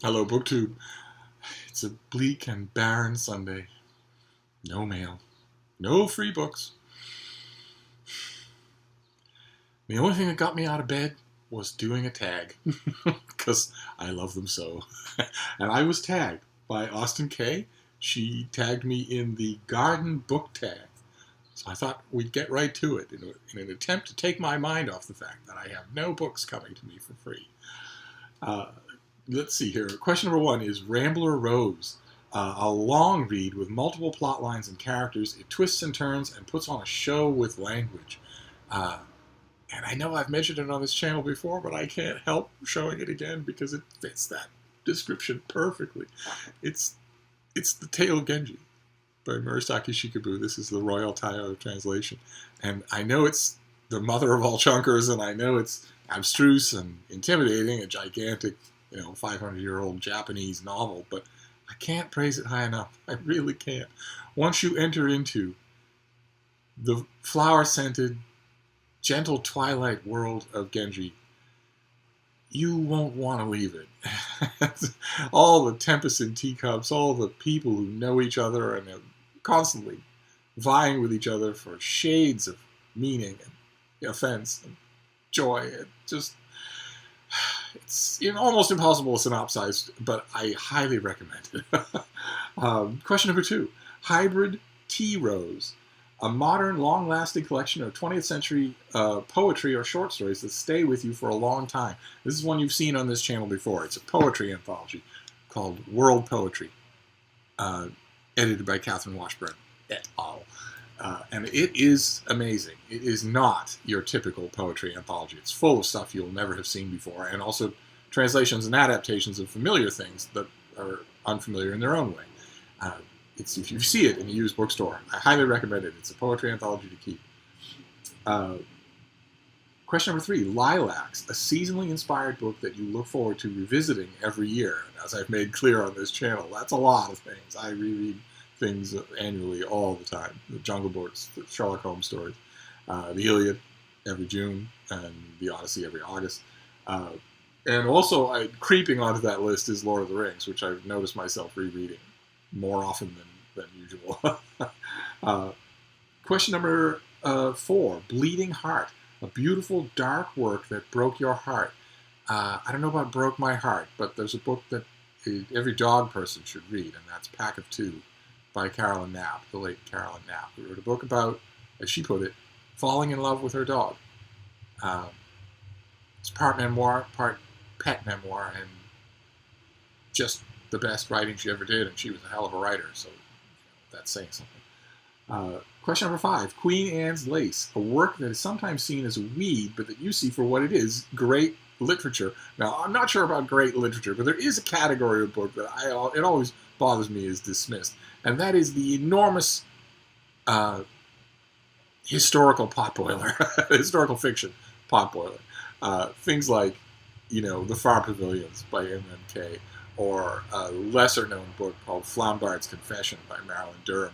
Hello, BookTube. It's a bleak and barren Sunday. No mail. No free books. The only thing that got me out of bed was doing a tag. Because I love them so. And I was tagged by Austin Kaye. She tagged me in the garden book tag. So I thought we'd get right to it in an attempt to take my mind off the fact that I have no books coming to me for free. Let's see here. Question number 1 is Rambler Rose. A long read with multiple plot lines and characters. It twists and turns and puts on a show with language. And I know I've mentioned it on this channel before, but I can't help showing it again because it fits that description perfectly. It's the Tale of Genji by Murasaki Shikabu. This is the Royal Tayo translation. And I know it's the mother of all chunkers, and I know it's abstruse and intimidating, a gigantic, 500-year-old Japanese novel, but I can't praise it high enough. I really can't. Once you enter into the flower-scented, gentle twilight world of Genji, you won't want to leave it. All the tempests in teacups, all the people who know each other and are constantly vying with each other for shades of meaning and offense and joy. It's almost impossible to synopsize, but I highly recommend it. Question number 2. Hybrid Tea Rose. A modern, long-lasting collection of 20th century poetry or short stories that stay with you for a long time. This is one you've seen on this channel before. It's a poetry anthology called World Poetry, edited by Katherine Washburn et al. And it is amazing. It is not your typical poetry anthology. It's full of stuff you'll never have seen before, and also translations and adaptations of familiar things that are unfamiliar in their own way. If you see it in a used bookstore, I highly recommend it. It's a poetry anthology to keep. Question number 3, Lilacs, a seasonally inspired book that you look forward to revisiting every year. And as I've made clear on this channel, that's a lot of things. I reread things annually all the time. The Jungle Books, the Sherlock Holmes stories, the Iliad every June, and the Odyssey every August. And also, creeping onto that list is Lord of the Rings, which I've noticed myself rereading more often than usual. Question number 4, Bleeding Heart, a beautiful dark work that broke your heart. I don't know about broke my heart, but there's a book that every dog person should read, and that's Pack of Two by Knapp, the late Caroline Knapp, who wrote a book about, as she put it, falling in love with her dog. It's part memoir, part pet memoir, and just the best writing she ever did, and she was a hell of a writer, so that's saying something. Question number 5, Queen Anne's Lace, a work that is sometimes seen as a weed, but that you see for what it is, great literature. Now, I'm not sure about great literature, but there is a category of book that it always bothers me is dismissed, and that is the enormous historical potboiler, historical fiction potboiler. Things like, The Far Pavilions by MMK, or a lesser-known book called Flambard's Confession by Marilyn Durham,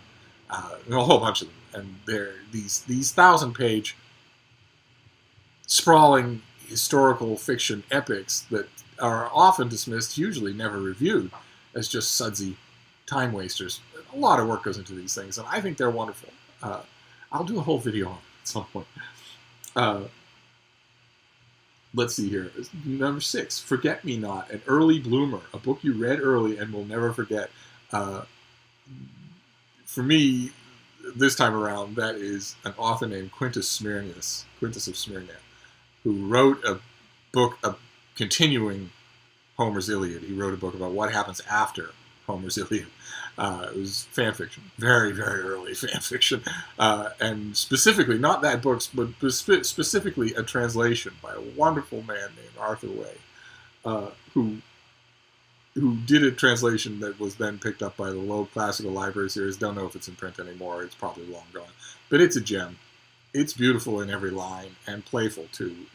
and a whole bunch of them. And they're these 1,000-page sprawling historical fiction epics that are often dismissed, usually never reviewed, as just sudsy time wasters. A lot of work goes into these things, and I think they're wonderful. I'll do a whole video on it at some point. Let's see here. Number 6, Forget Me Not, an early bloomer, a book you read early and will never forget. For me, this time around, that is an author named Quintus of Smyrnaeus, who wrote a book continuing Homer's Iliad. He wrote a book about what happens after Homer's Iliad. It was fan fiction, very, very early fan fiction, and specifically, not that book, but specifically a translation by a wonderful man named Arthur Way, who did a translation that was then picked up by the Loeb Classical Library series. Don't know if it's in print anymore. It's probably long gone, but it's a gem. It's beautiful in every line and playful too.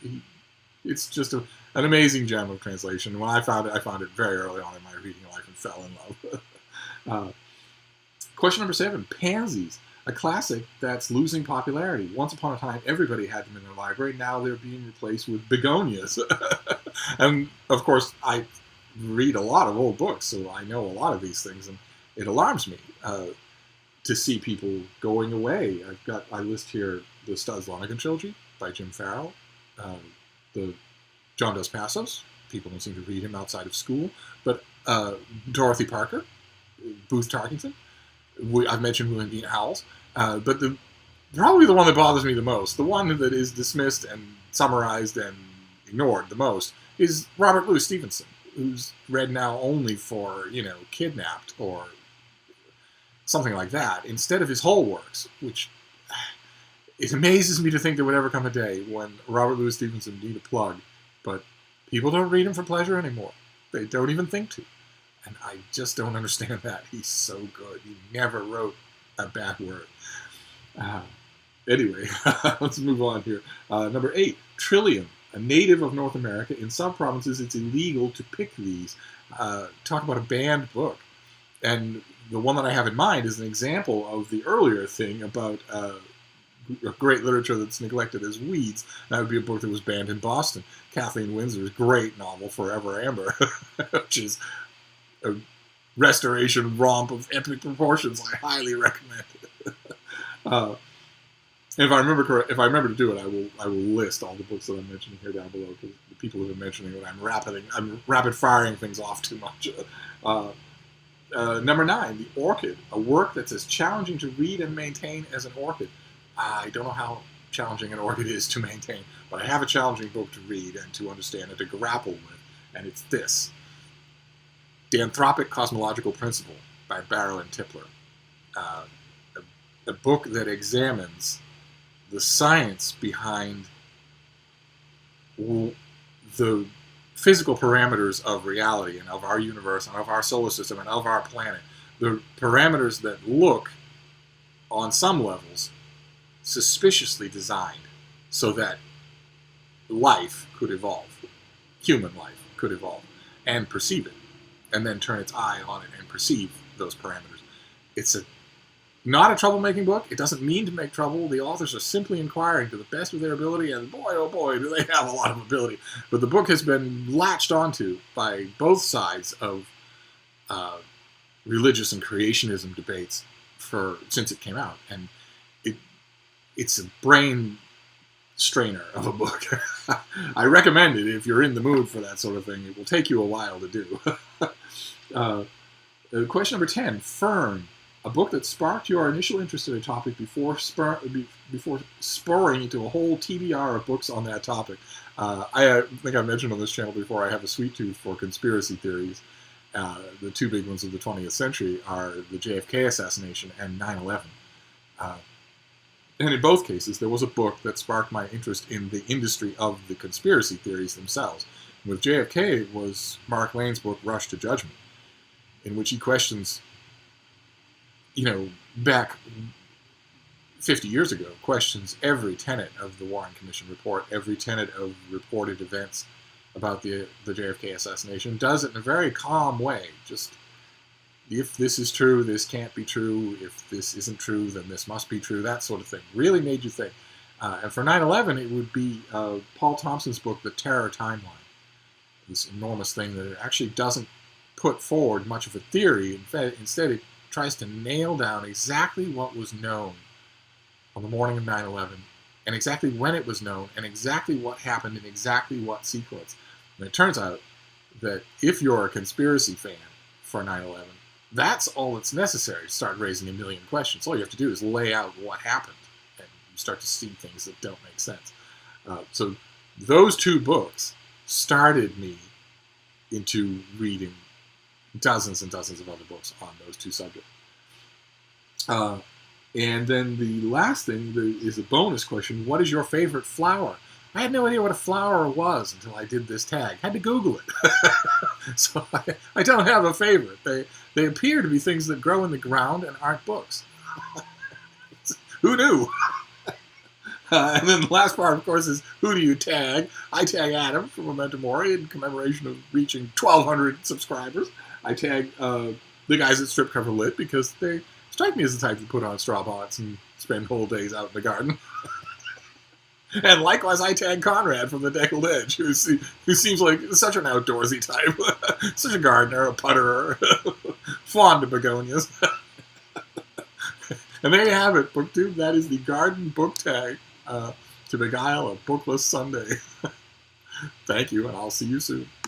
It's just an amazing gem of translation. When I found it very early on in my reading life and fell in love. Question number 7, Pansies, a classic that's losing popularity. Once upon a time, everybody had them in their library. Now they're being replaced with begonias. And, of course, I read a lot of old books, so I know a lot of these things, and it alarms me to see people going away. I list here the Studs Lonergan trilogy by Jim Farrell, the John Dos Passos. People don't seem to read him outside of school, but Dorothy Parker, Booth Tarkington. I've mentioned William Howells, but probably the one that bothers me the most, the one that is dismissed and summarized and ignored the most, is Robert Louis Stevenson, who's read now only for, Kidnapped or something like that, instead of his whole works, which it amazes me to think there would ever come a day when Robert Louis Stevenson need a plug, but people don't read him for pleasure anymore. They don't even think to. And I just don't understand that. He's so good. He never wrote a bad word. Anyway, let's move on here. Number 8, Trillium, a native of North America. In some provinces, it's illegal to pick these. Talk about a banned book. And the one that I have in mind is an example of the earlier thing about great literature that's neglected as weeds. That would be a book that was banned in Boston. Kathleen Winsor's great novel, Forever Amber, which is a restoration romp of epic proportions. I highly recommend it. If I remember to do it, I will list all the books that I'm mentioning here down below, because the people who have been mentioning it, I'm rapid firing things off too much. Number 9, The Orchid, a work that's as challenging to read and maintain as an orchid. I don't know how challenging an orchid is to maintain, but I have a challenging book to read and to understand and to grapple with, and it's this. The Anthropic Cosmological Principle by Barrow and Tipler. A book that examines the science behind the physical parameters of reality and of our universe and of our solar system and of our planet. The parameters that look, on some levels, suspiciously designed so that life could evolve, human life could evolve, and perceive it, and then turn its eye on it and perceive those parameters. It's not a troublemaking book. It doesn't mean to make trouble. The authors are simply inquiring to the best of their ability, and boy, oh boy, do they have a lot of ability. But the book has been latched onto by both sides of religious and creationism debates since it came out, and it's a brain strainer of a book. I recommend it if you're in the mood for that sort of thing. It will take you a while to do. Question number 10, Fern, a book that sparked your initial interest in a topic before spurring into a whole TBR of books on that topic. I think I mentioned on this channel before, I have a sweet tooth for conspiracy theories. The two big ones of the 20th century are the JFK assassination and 9/11. And in both cases, there was a book that sparked my interest in the industry of the conspiracy theories themselves. With JFK, it was Mark Lane's book, Rush to Judgment, in which he questions, back 50 years ago, questions every tenet of the Warren Commission report, every tenet of reported events about the JFK assassination, does it in a very calm way. Just, if this is true, this can't be true. If this isn't true, then this must be true. That sort of thing. Really made you think. And for 9/11, it would be Paul Thompson's book, The Terror Timeline. This enormous thing that actually doesn't put forward much of a theory. Instead, it tries to nail down exactly what was known on the morning of 9/11, and exactly when it was known, and exactly what happened in exactly what sequence. And it turns out that if you're a conspiracy fan for 9/11, that's all that's necessary to start raising a million questions. All you have to do is lay out what happened, and you start to see things that don't make sense. So those two books started me into reading dozens and dozens of other books on those two subjects. And then the last thing is a bonus question. What is your favorite flower? I had no idea what a flower was until I did this tag. Had to Google it. So I don't have a favorite. They appear to be things that grow in the ground and aren't books. Who knew? And then the last part, of course, is who do you tag? I tag Adam from Mementomori in commemoration of reaching 1,200 subscribers. I tag the guys at Strip Cover Lit because they strike me as the type to put on straw bonnets and spend whole days out in the garden. And likewise, I tag Conrad from the Deckled Edge, who seems like such an outdoorsy type, such a gardener, a putterer, fond of begonias. And there you have it, BookTube. That is the garden book tag to beguile a bookless Sunday. Thank you, and I'll see you soon.